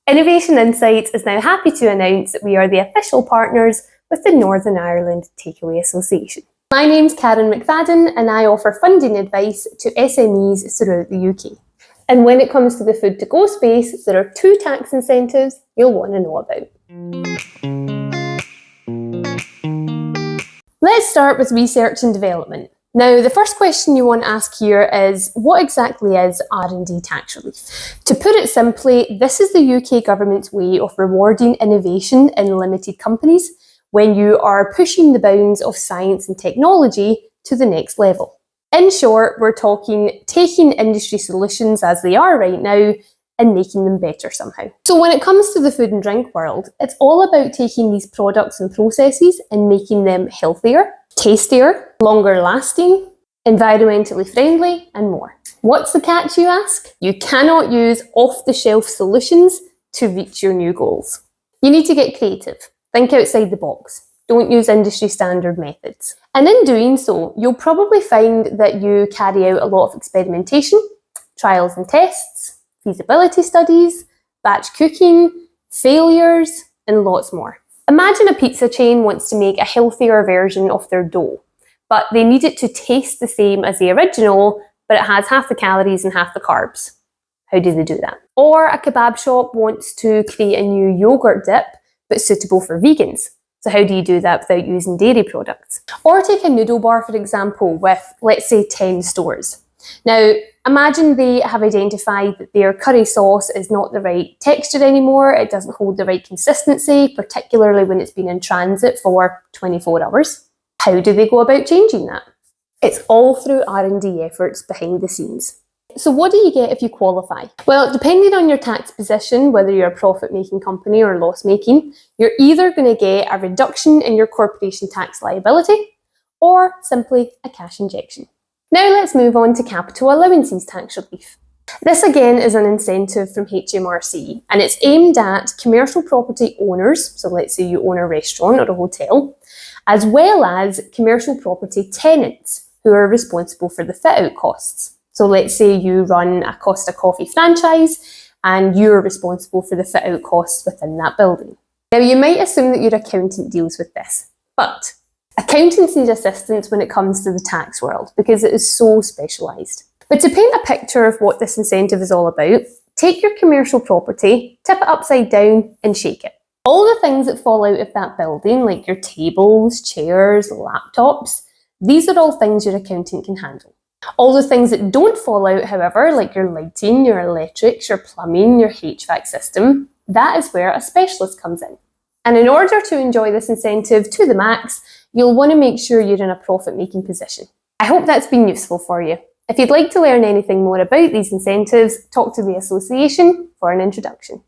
Innovation Insights is now happy to announce that we are the official partners with the Northern Ireland Takeaway Association. My name's Karen McFadden and I offer funding advice to SMEs throughout the UK. And when it comes to the food to go space, there are 2 tax incentives you'll want to know about. Let's start with research and development. Now, the first question you want to ask here is, what exactly is R&D tax relief? To put it simply, this is the UK government's way of rewarding innovation in limited companies when you are pushing the bounds of science and technology to the next level. In short, we're talking taking industry solutions as they are right now and making them better somehow. So when it comes to the food and drink world, it's all about taking these products and processes and making them healthier, tastier, longer lasting, environmentally friendly, and more. What's the catch, you ask? You cannot use off-the-shelf solutions to reach your new goals. You need to get creative. Think outside the box. Don't use industry standard methods. And in doing so, you'll probably find that you carry out a lot of experimentation, trials and tests, feasibility studies, batch cooking, failures, and lots more. Imagine a pizza chain wants to make a healthier version of their dough, but they need it to taste the same as the original, but it has half the calories and half the carbs. How do they do that? Or a kebab shop wants to create a new yogurt dip, but suitable for vegans. So how do you do that without using dairy products? Or take a noodle bar, for example, with, let's say, 10 stores. Now, imagine they have identified that their curry sauce is not the right texture anymore, it doesn't hold the right consistency, particularly when it's been in transit for 24 hours. How do they go about changing that? It's all through R&D efforts behind the scenes. So what do you get if you qualify? Well, depending on your tax position, whether you're a profit-making company or loss-making, you're either going to get a reduction in your corporation tax liability or simply a cash injection. Now let's move on to capital allowances tax relief. This again is an incentive from HMRC and it's aimed at commercial property owners, so let's say you own a restaurant or a hotel, as well as commercial property tenants who are responsible for the fit-out costs. So let's say you run a Costa Coffee franchise and you're responsible for the fit-out costs within that building. Now you might assume that your accountant deals with this, but accountants need assistance when it comes to the tax world because it is so specialised. But to paint a picture of what this incentive is all about, take your commercial property, tip it upside down and shake it. All the things that fall out of that building, like your tables, chairs, laptops, these are all things your accountant can handle. All the things that don't fall out, however, like your lighting, your electrics, your plumbing, your HVAC system, that is where a specialist comes in. And in order to enjoy this incentive to the max, you'll want to make sure you're in a profit-making position. I hope that's been useful for you. If you'd like to learn anything more about these incentives, talk to the association for an introduction.